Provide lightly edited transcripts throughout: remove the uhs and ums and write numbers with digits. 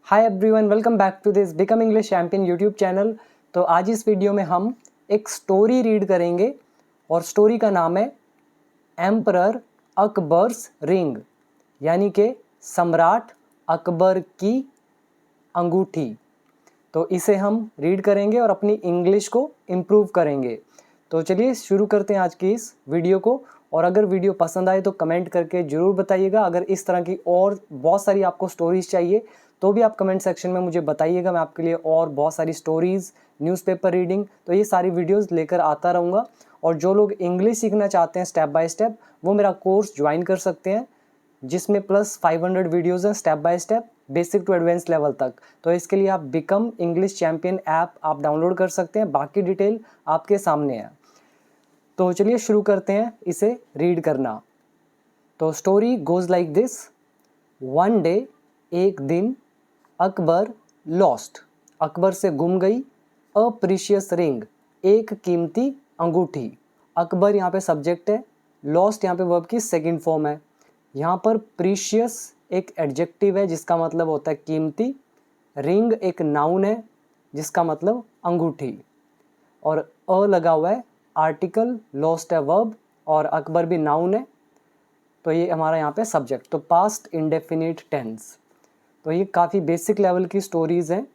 Hi everyone, welcome back to this become English champion YouTube channel. तो आज इस video में हम एक स्टोरी रीड करेंगे और स्टोरी का नाम है एम्परर अकबर्स रिंग, यानी कि सम्राट अकबर की अंगूठी। तो इसे हम रीड करेंगे और अपनी इंग्लिश को इम्प्रूव करेंगे। तो चलिए शुरू करते हैं आज की इस वीडियो को। और अगर वीडियो पसंद आए तो कमेंट करके ज़रूर बताइएगा। अगर इस तरह की और बहुत सारी आपको स्टोरीज़ चाहिए तो भी आप कमेंट सेक्शन में मुझे बताइएगा। मैं आपके लिए और बहुत सारी स्टोरीज़, न्यूज़पेपर रीडिंग, तो ये सारी वीडियोज़ लेकर आता रहूँगा। और जो लोग इंग्लिश सीखना चाहते हैं स्टेप बाय स्टेप, वो मेरा कोर्स ज्वाइन कर सकते हैं, जिसमें प्लस 500 वीडियोज़ हैं step by step, basic to advance level तक। तो इसके लिए आप बिकम इंग्लिश चैम्पियन ऐप आप डाउनलोड कर सकते हैं। बाकी डिटेल आपके सामने है। तो चलिए शुरू करते हैं इसे रीड करना। तो story goes like this. One day, एक दिन, अकबर लॉस्ट, अकबर से गुम गई, अ प्रीशियस रिंग, एक कीमती अंगूठी। अकबर यहाँ पे सब्जेक्ट है, लॉस्ट यहाँ पे वर्ब की सेकंड फॉर्म है। यहाँ पर प्रीशियस एक एडजेक्टिव है जिसका मतलब होता है कीमती, रिंग एक नाउन है जिसका मतलब अंगूठी, और अ लगा हुआ है आर्टिकल, लॉस्ट है वर्ब, और अकबर भी नाउन है, तो ये हमारा यहाँ पे सब्जेक्ट। तो पास्ट इंडेफिनिट टेंस। तो ये काफ़ी बेसिक लेवल की स्टोरीज़ हैं।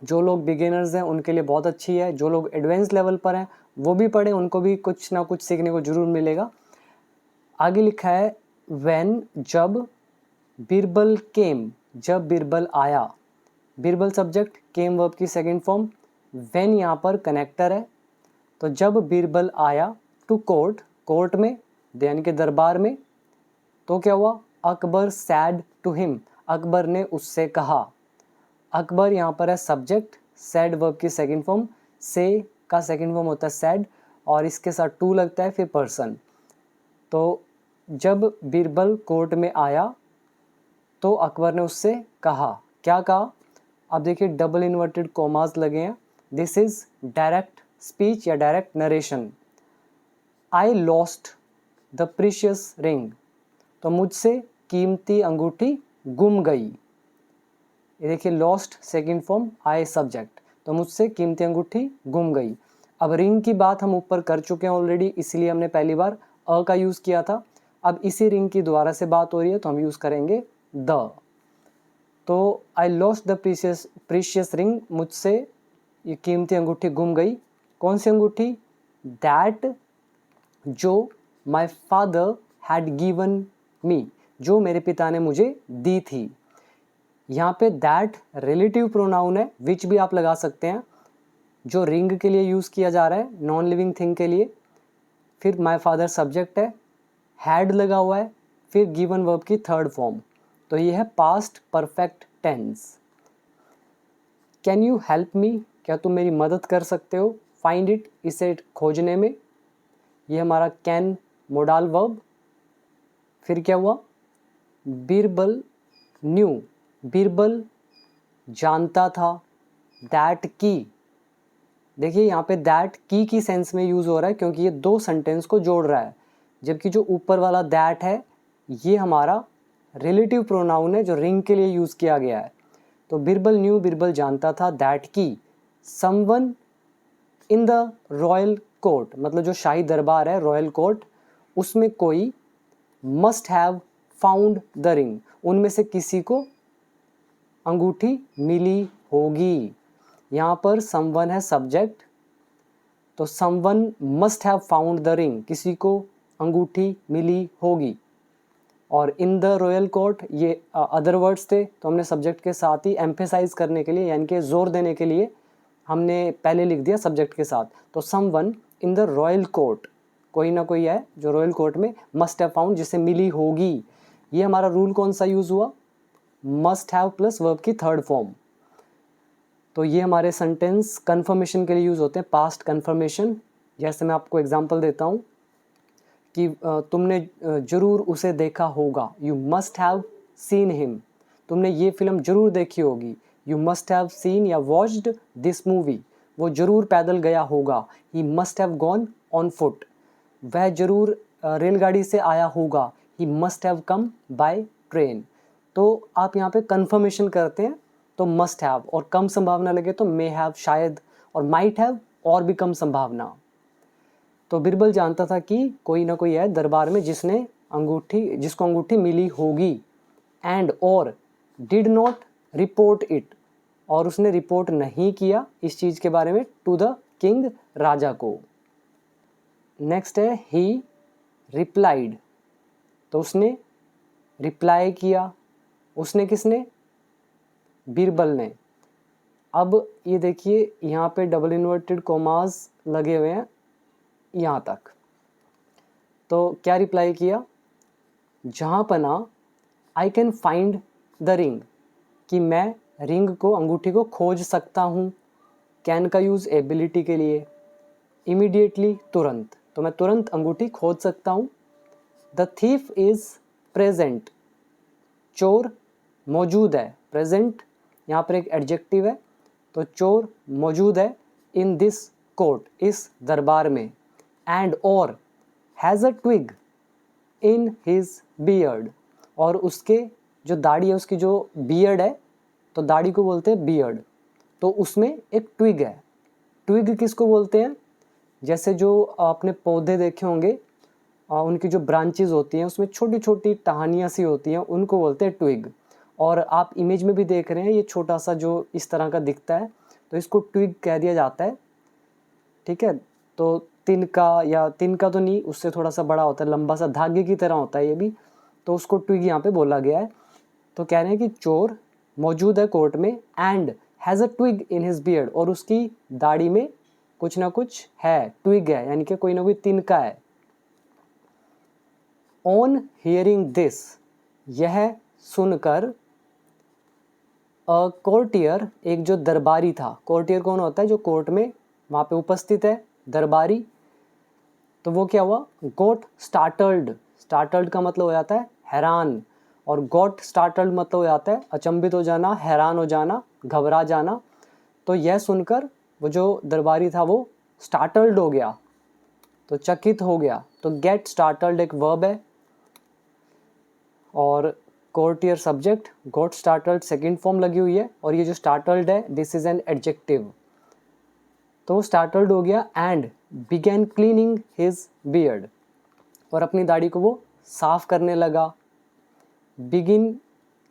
जो लोग बिगिनर्स हैं उनके लिए बहुत अच्छी है। जो लोग एडवांस लेवल पर हैं वो भी पढ़ें, उनको भी कुछ ना कुछ सीखने को ज़रूर मिलेगा। आगे लिखा है व्हेन, जब, बीरबल केम, जब बीरबल आया। बीरबल सब्जेक्ट, केम वर्ब की सेकंड फॉर्म, व्हेन यहाँ पर कनेक्टर है। तो जब बीरबल आया टू कोर्ट, कोर्ट में यानी कि दरबार में, तो क्या हुआ, Akbar said to him, Akbar ने उससे कहा। अकबर यहाँ पर है सब्जेक्ट, सैड वर्ब की सेकंड फॉर्म, से का सेकंड फॉर्म होता है सैड, और इसके साथ टू लगता है फिर पर्सन। तो जब बीरबल कोर्ट में आया तो अकबर ने उससे कहा। क्या कहा, अब देखिए डबल इन्वर्टेड कॉमास लगे हैं। दिस इज डायरेक्ट स्पीच या direct narration. I lost the precious ring, तो मुझसे कीमती अंगूठी गुम गई। ये देखिए lost second form, I subject, तो मुझसे कीमती अंगूठी गुम गई। अब रिंग की बात हम ऊपर कर चुके हैं ऑलरेडी, इसीलिए हमने पहली बार अ का यूज़ किया था। अब इसी रिंग की दोबारा से बात हो रही है तो हम यूज़ करेंगे द। तो I lost the precious ring, मुझसे ये कीमती अंगूठी गुम गई। कौन सी अंगूठी, दैट, जो, my father had given me, जो मेरे पिता ने मुझे दी थी। यहाँ पे दैट रिलेटिव प्रोनाउन है, विच भी आप लगा सकते हैं, जो रिंग के लिए यूज़ किया जा रहा है, नॉन लिविंग थिंग के लिए। फिर माई फादर सब्जेक्ट है, हैड लगा हुआ है, फिर गिवन वर्ब की थर्ड फॉर्म। तो ये है past perfect tense. Can you help me, क्या तुम मेरी मदद कर सकते हो, फाइंड इट, इसे खोजने में। ये हमारा कैन मोडाल वर्ब। फिर क्या हुआ, बीरबल न्यू, बीरबल जानता था, दैट की, देखिए यहाँ पे दैट की सेंस में यूज़ हो रहा है क्योंकि ये दो सेंटेंस को जोड़ रहा है, जबकि जो ऊपर वाला दैट है ये हमारा रिलेटिव प्रोनाउन है जो रिंग के लिए यूज़ किया गया है। तो बीरबल न्यू, बीरबल जानता था, दैट की someone in the royal court, मतलब जो शाही दरबार है रॉयल कोर्ट, उसमें कोई must have found the ring, उनमें से किसी को अंगूठी मिली होगी। यहाँ पर समवन है सब्जेक्ट, तो someone must have found the ring, किसी को अंगूठी मिली होगी। और इन द रॉयल कोर्ट ये अदर वर्ड्स थे, तो हमने सब्जेक्ट के साथ ही एम्फेसाइज करने के लिए यानी कि जोर देने के लिए हमने पहले लिख दिया सब्जेक्ट के साथ। तो someone in the royal court, कोई ना कोई है जो रॉयल कोर्ट में मस्ट हैव फाउंड, जिसे मिली होगी। ये हमारा रूल कौन सा यूज़ हुआ, मस्ट हैव प्लस वर्ब की थर्ड फॉर्म। तो ये हमारे सेंटेंस कन्फर्मेशन के लिए यूज़ होते हैं, पास्ट कन्फर्मेशन। जैसे मैं आपको एग्जांपल देता हूँ कि तुमने ज़रूर उसे देखा होगा, you must have seen him, तुमने ये फिल्म ज़रूर देखी होगी, यू मस्ट हैव सीन या वॉच्ड दिस मूवी, वो ज़रूर पैदल गया होगा, he must have gone on foot, वह ज़रूर रेलगाड़ी से आया होगा, he must have come by train. तो आप यहाँ पे कन्फर्मेशन करते हैं तो मस्ट हैव, और कम संभावना लगे तो मे हैव शायद, और माइट हैव और भी कम संभावना। तो बिरबल जानता था कि कोई ना कोई है दरबार में जिसको अंगूठी मिली होगी। एंड और डिड नॉट रिपोर्ट इट, और उसने रिपोर्ट नहीं किया इस चीज़ के बारे में टू द किंग, राजा को। नेक्स्ट है ही रिप्लाइड, तो उसने रिप्लाई किया। उसने किसने? बीरबल ने। अब ये देखिए यहाँ पे डबल इन्वर्टेड कोमास लगे हुए हैं यहाँ तक। तो क्या रिप्लाई किया? जहाँ पना I can find the ring, कि मैं रिंग को, अंगूठी को खोज सकता हूँ। कैन का यूज़ एबिलिटी के लिए। इमीडिएटली, तुरंत, तो मैं तुरंत अंगूठी खोज सकता हूँ। द थीफ इज़ प्रेजेंट, चोर मौजूद है। प्रेजेंट यहाँ पर एक एडजेक्टिव है, तो चोर मौजूद है। इन दिस कोर्ट, इस दरबार में। एंड और has a twig in his beard, और उसके जो दाढ़ी है, उसकी जो बियर्ड है, तो दाढ़ी को बोलते हैं बियर्ड, तो उसमें एक ट्विग है। ट्विग किसको बोलते हैं? जैसे जो आपने पौधे देखे होंगे, उनकी जो ब्रांचेस होती हैं उसमें छोटी छोटी टहनियाँ सी होती हैं, उनको बोलते हैं ट्विग। और आप इमेज में भी देख रहे हैं ये छोटा सा जो इस तरह का दिखता है, तो इसको ट्विग कह दिया जाता है। ठीक है, तो तिनका, या तिनका तो नहीं, उससे थोड़ा सा बड़ा होता है, लंबा सा धागे की तरह होता है ये भी, तो उसको ट्विग यहाँ पे बोला गया है। तो कह रहे हैं कि चोर मौजूद है कोर्ट में, and has a twig in his beard, और उसकी दाढ़ी में कुछ ना कुछ है, ट्विग है, यानी कि कोई ना कोई तिनका है। ऑन हियरिंग दिस, यह सुनकर, अ कोर्टियर, एक जो दरबारी था। कोर्टियर कौन होता है? जो कोर्ट में वहाँ पे उपस्थित है, दरबारी। तो वो क्या हुआ? गोट स्टार्टल्ड, स्टार्टल्ड का मतलब हो जाता है हैरान, और गॉट स्टार्टल्ड मतलब हो जाता है अचंभित हो जाना, हैरान हो जाना, घबरा जाना। तो यह सुनकर वो जो दरबारी था वो स्टार्टल्ड हो गया, तो चकित हो गया। तो गेट स्टार्टल्ड एक वर्ब है, और courtier subject, got startled second form लगी हुई है, और ये जो स्टार्टल्ड है दिस इज एन एडजेक्टिव। तो स्टार्टल्ड हो गया। And began cleaning his beard, और अपनी दाढ़ी को वो साफ करने लगा। बिगिन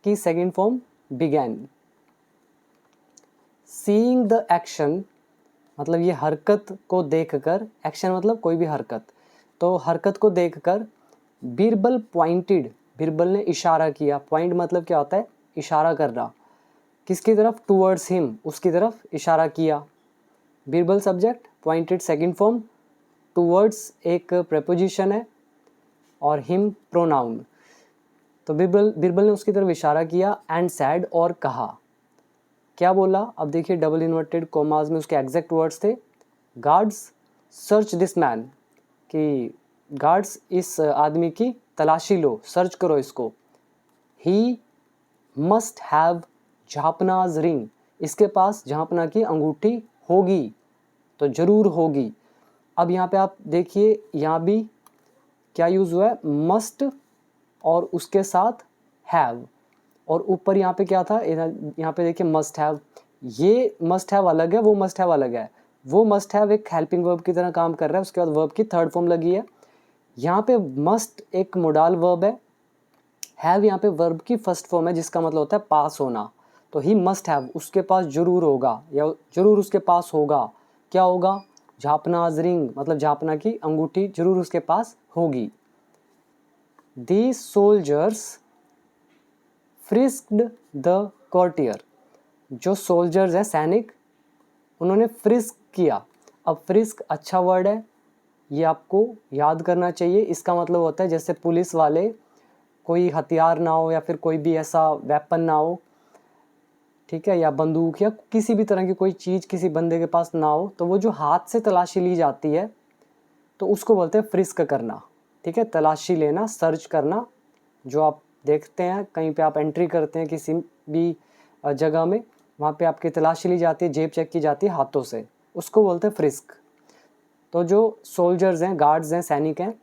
की second form began. Seeing the action, मतलब ये हरकत को देखकर, एक्शन मतलब कोई भी हरकत, तो हरकत को देखकर बीरबल पॉइंटेड, बीरबल ने इशारा किया। पॉइंट मतलब क्या होता है? इशारा करना। किसकी तरफ? टूवर्ड्स हिम, उसकी तरफ इशारा किया। Birbal subject, pointed second form, towards एक प्रेपोजिशन है, और हिम प्रोनाउन। तो बीरबल ने उसकी तरफ इशारा किया। एंड सैड, और कहा। क्या बोला? अब देखिए डबल इन्वर्टेड कोमास में उसके एग्जैक्ट वर्ड्स थे, गार्ड्स सर्च दिस मैन, कि गार्ड्स इस आदमी की तलाशी लो, सर्च करो इसको। ही मस्ट हैव झापनाज रिंग, इसके पास झापना की अंगूठी होगी, तो जरूर होगी। अब यहाँ पे आप देखिए, यहाँ भी क्या यूज़ हुआ है? मस्ट, और उसके साथ हैव, और ऊपर यहाँ पे क्या था? यहाँ पे देखिए मस्ट हैव। ये मस्ट हैव अलग है, वो मस्ट हैव अलग है। वो मस्ट हैव एक हेल्पिंग वर्ब की तरह काम कर रहा है, उसके बाद वर्ब की थर्ड फॉर्म लगी है। यहाँ पे मस्ट एक मोडाल वर्ब है, हैव यहाँ पे वर्ब की फर्स्ट फॉर्म है, जिसका मतलब होता है पास होना। तो ही मस्ट हैव, उसके पास जरूर होगा, या जरूर उसके पास होगा। क्या होगा? झापनाज रिंग, मतलब झापना की अंगूठी जरूर उसके पास होगी। These soldiers frisked the courtier, जो सोल्जर्स हैं, सैनिक, उन्होंने फ्रिस्क किया। अब फ्रिस्क अच्छा वर्ड है, ये आपको याद करना चाहिए। इसका मतलब होता है जैसे पुलिस वाले, कोई हथियार ना हो या फिर कोई भी ऐसा वेपन ना हो, ठीक है, या बंदूक या किसी भी तरह की कोई चीज़ किसी बंदे के पास ना हो, तो वो जो हाथ से तलाशी ली जाती है, तो उसको बोलते हैं फ्रिस्क करना। ठीक है, तलाशी लेना, सर्च करना। जो आप देखते हैं कहीं पे आप एंट्री करते हैं किसी भी जगह में, वहाँ पे आपकी तलाशी ली जाती है, जेब चेक की जाती है हाथों से, उसको बोलते हैं फ्रिस्क। तो जो सोल्जर्स हैं, गार्ड्स हैं, सैनिक हैं,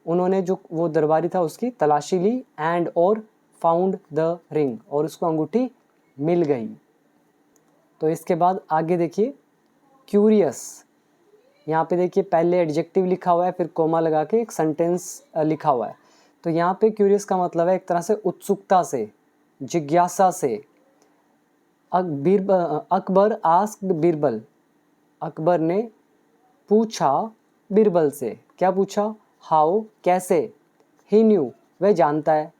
उन्होंने जो वो दरबारी था उसकी तलाशी ली। एंड और फाउंड द रिंग, और उसको अंगूठी मिल गई। तो इसके बाद आगे देखिए क्यूरियस, यहाँ पे देखिए पहले एडजेक्टिव लिखा हुआ है, फिर कोमा लगा के एक सेंटेंस लिखा हुआ है। तो यहाँ पे क्यूरियस का मतलब है एक तरह से उत्सुकता से, जिज्ञासा से। अकबर आस्क्ड बीरबल, अकबर ने पूछा बीरबल से, क्या पूछा? हाउ, कैसे। ही न्यू, वह जानता है।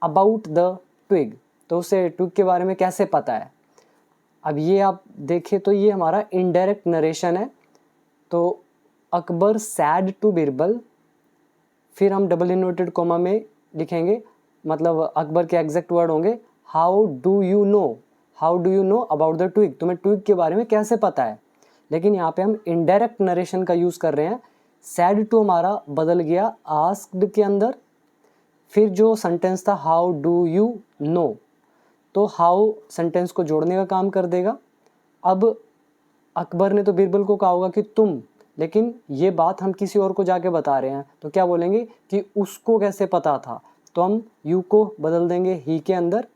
अबाउट द ट्विग, तो उसे ट्विग के बारे में कैसे पता है। अब ये आप देखें तो ये हमारा इनडायरेक्ट नरेशन है। तो अकबर सैड टू बीरबल, फिर हम डबल इन्वर्टेड कोमा में लिखेंगे, मतलब अकबर के एग्जैक्ट वर्ड होंगे how do you know, how do you know about the twig, तुम्हें ट्विग के बारे में कैसे पता है। लेकिन यहाँ पे हम इनडायरेक्ट नरेशन का यूज़ कर रहे हैं। सैड टू हमारा बदल गया आस्क्ड के अंदर, फिर जो सेंटेंस था हाउ डू यू नो, तो हाउ सेंटेंस को जोड़ने का काम कर देगा। अब अकबर ने तो बीरबल को कहा होगा कि तुम, लेकिन ये बात हम किसी और को जाके बता रहे हैं, तो क्या बोलेंगे कि उसको कैसे पता था। तो हम यू को बदल देंगे ही के अंदर,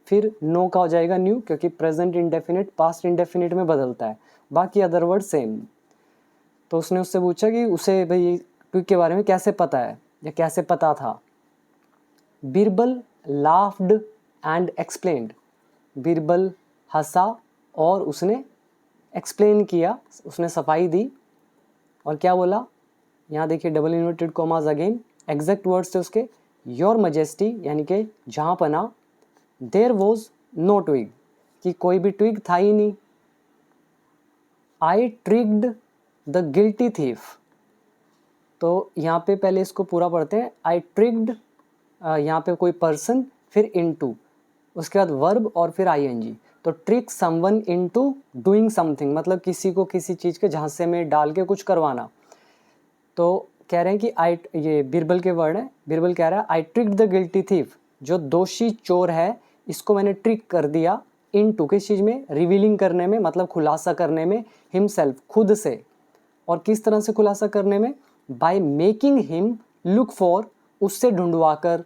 फिर नो का हो जाएगा न्यू, क्योंकि प्रेजेंट इंडेफिनिट पास्ट इंडेफिनिट में बदलता है, बाकी अदर वर्ड सेम। तो उसने उससे पूछा कि उसे भाई ट्विग के बारे में कैसे पता है या कैसे पता था। Birbal laughed and explained, Birbal हंसा और उसने एक्सप्लेन किया, उसने सफाई दी। और क्या बोला, यहाँ देखिए double inverted commas again, exact words थे उसके, योर मजेस्टी यानी कि जहाँ पना, देयर वॉज नो ट्विग, कि कोई भी ट्विग था ही नहीं। आई ट्रिग्ड द गिल्टी थीफ, तो यहाँ पे पहले इसको पूरा पढ़ते हैं। आई ट्रिग्ड, यहाँ पे कोई पर्सन, फिर इनटू, उसके बाद वर्ब और फिर आईएनजी। तो trick someone into doing something, मतलब किसी को किसी चीज़ के झांसे में डाल के कुछ करवाना। तो कह रहे हैं कि ये बीरबल के वर्ड है, बीरबल कह रहा है आई ट्रिक्ड द गिल्टी थीफ, जो दोषी चोर है इसको मैंने ट्रिक कर दिया, इनटू किस चीज़ में, रिवीलिंग करने में, मतलब खुलासा करने में, हिमसेल्फ खुद से। और किस तरह से खुलासा करने में, by making him look for, उससे ढूंढवा कर।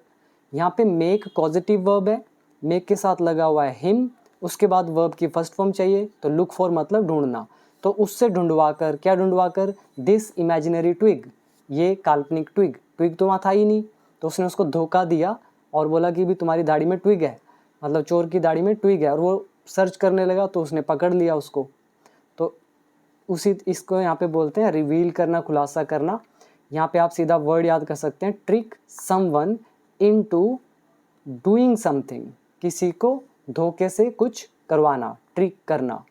यहाँ पे मेक पॉजिटिव वर्ब है, मेक के साथ लगा हुआ है हिम, उसके बाद वर्ब की फर्स्ट फॉर्म चाहिए, तो लुक फॉर मतलब ढूंढना। तो उससे ढूंढवा कर, क्या ढूंढवा कर, दिस इमेजिनरी ट्विग, ये काल्पनिक ट्विग, ट्विग तो वहाँ था ही नहीं, तो उसने उसको धोखा दिया और बोला कि भी तुम्हारी दाढ़ी में ट्विग है, मतलब चोर की दाढ़ी में ट्विग है। और वो सर्च करने लगा तो उसने पकड़ लिया उसको। तो उसी इसको यहाँ पे बोलते हैं रिवील करना, खुलासा करना। यहाँ पे आप सीधा वर्ड याद कर सकते हैं, trick someone into doing something, किसी को धोखे से कुछ करवाना, ट्रिक करना।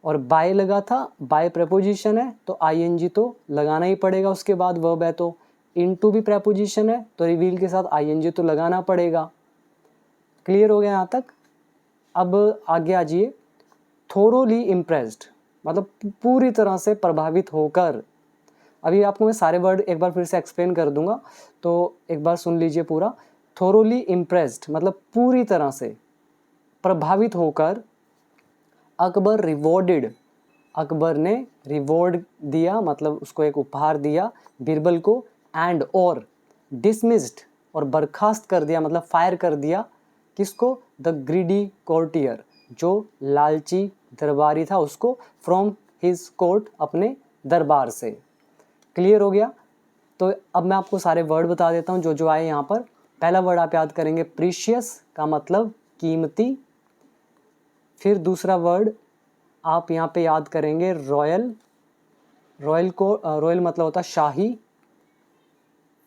और बाय लगा था, बाय प्रेपोजिशन है तो आईएनजी तो लगाना ही पड़ेगा, उसके बाद वर्ब है तो। इनटू भी प्रेपोजिशन है तो रिवील के साथ आईएनजी तो लगाना पड़ेगा। क्लियर हो गया यहाँ तक। अब आगे आ जाइए, थोरोली इम्प्रेस्ड, मतलब पूरी तरह से प्रभावित होकर। अभी आपको मैं सारे वर्ड एक बार फिर से एक्सप्लेन कर दूंगा, तो एक बार सुन लीजिए पूरा। थोरोली इम्प्रेस्ड मतलब पूरी तरह से प्रभावित होकर। अकबर रिवॉर्डेड, अकबर ने रिवॉर्ड दिया, मतलब उसको एक उपहार दिया बीरबल को। एंड और डिसमिस्ड, और बर्खास्त कर दिया, मतलब फायर कर दिया, किसको, द ग्रीडी कोर्टियर, जो लालची दरबारी था उसको, फ्रॉम हिज कोर्ट, अपने दरबार से। क्लियर हो गया। तो अब मैं आपको सारे वर्ड बता देता हूँ जो जो आए यहाँ पर। पहला वर्ड आप याद करेंगे प्रीशियस, का मतलब कीमती। फिर दूसरा वर्ड आप यहाँ पे याद करेंगे रॉयल, रॉयल मतलब होता है शाही।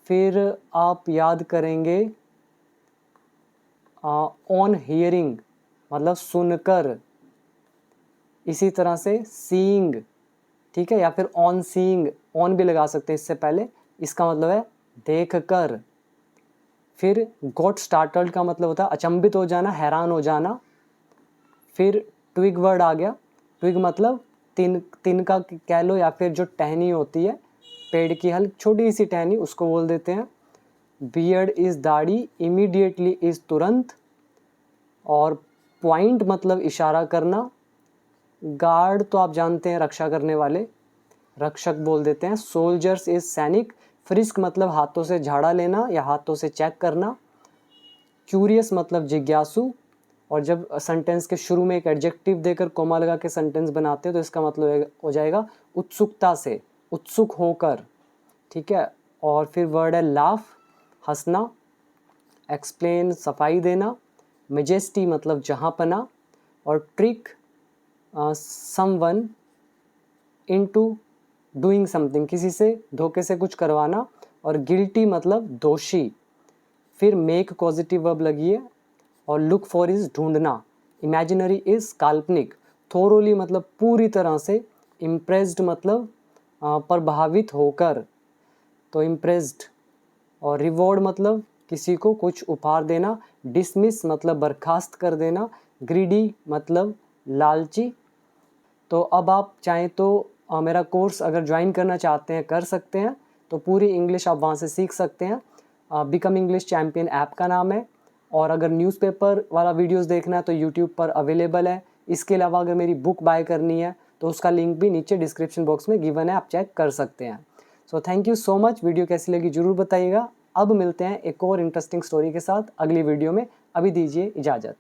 फिर आप याद करेंगे ऑन हियरिंग, मतलब सुनकर। इसी तरह से सीइंग, ठीक है, या फिर ऑन सीइंग, ऑन भी लगा सकते हैं इससे पहले, इसका मतलब है देख कर। फिर गॉट स्टार्टल्ड का मतलब होता है अचंभित हो जाना, हैरान हो जाना। फिर ट्विग वर्ड आ गया, ट्विग मतलब तिनका कह लो, या फिर जो टहनी होती है पेड़ की, हल्की छोटी सी टहनी, उसको बोल देते हैं। बियर्ड इज दाढ़ी, इमीडिएटली इज तुरंत। और पॉइंट मतलब इशारा करना। गार्ड तो आप जानते हैं रक्षा करने वाले, रक्षक बोल देते हैं। सोल्जर्स इज सैनिक। फ्रिस्क मतलब हाथों से झाड़ा लेना या हाथों से चेक करना। क्यूरियस मतलब जिज्ञासु। और जब सेंटेंस के शुरू में एक एडजेक्टिव देकर कॉमा लगा के सेंटेंस बनाते हैं तो इसका मतलब हो जाएगा उत्सुकता से, उत्सुक होकर, ठीक है। और फिर वर्ड है लाफ, हंसना, एक्सप्लेन, सफाई देना, मेजेस्टी मतलब जहाँपना, और trick someone into doing something, किसी से धोखे से कुछ करवाना, और गिल्टी मतलब दोषी। फिर मेक पॉजिटिव वर्ब लगी है, और लुक फॉर इज ढूंढना, इमेजिनरी इज काल्पनिक, थोरोली मतलब पूरी तरह से, इम्प्रेस्ड मतलब प्रभावित होकर, तो इम्प्रेस्ड। और रिवॉर्ड मतलब किसी को कुछ उपहार देना, डिसमिस मतलब बर्खास्त कर देना, ग्रीडी मतलब लालची। तो अब आप चाहें तो मेरा कोर्स अगर ज्वाइन करना चाहते हैं कर सकते हैं, तो पूरी इंग्लिश आप वहाँ से सीख सकते हैं। बिकम इंग्लिश चैम्पियन ऐप का नाम है। और अगर न्यूज़पेपर वाला वीडियोस देखना है तो यूट्यूब पर अवेलेबल है। इसके अलावा अगर मेरी बुक बाय करनी है तो उसका लिंक भी नीचे डिस्क्रिप्शन बॉक्स में गिवन है, आप चेक कर सकते हैं। So thank you so much. Video कैसी लगी ज़रूर बताइएगा। अब मिलते हैं एक और इंटरेस्टिंग स्टोरी के साथ अगली वीडियो में। अभी दीजिए इजाज़त।